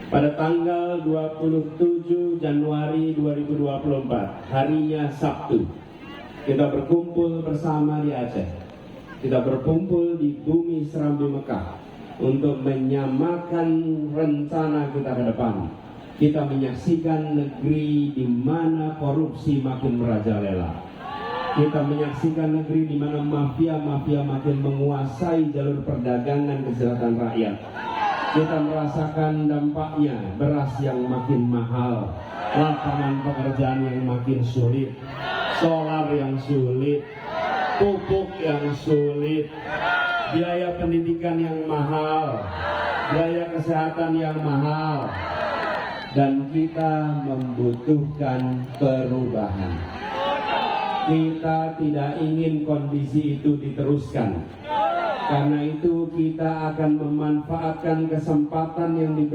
Pada tanggal 27 Januari 2024, harinya Sabtu, kita berkumpul bersama di Aceh. Kita berkumpul di bumi Serambi Mekah untuk menyamakan rencana kita ke depan. Kita menyaksikan negeri di mana korupsi makin merajalela. Kita menyaksikan negeri di mana mafia-mafia makin menguasai jalur perdagangan kesejahteraan rakyat. Kita merasakan dampaknya, beras yang makin mahal, lapangan pekerjaan yang makin sulit, solar yang sulit, pupuk yang sulit, biaya pendidikan yang mahal, biaya kesehatan yang mahal, dan kita membutuhkan perubahan. Kita tidak ingin kondisi itu diteruskan. Karena itu kita akan memanfaatkan kesempatan yang diberikan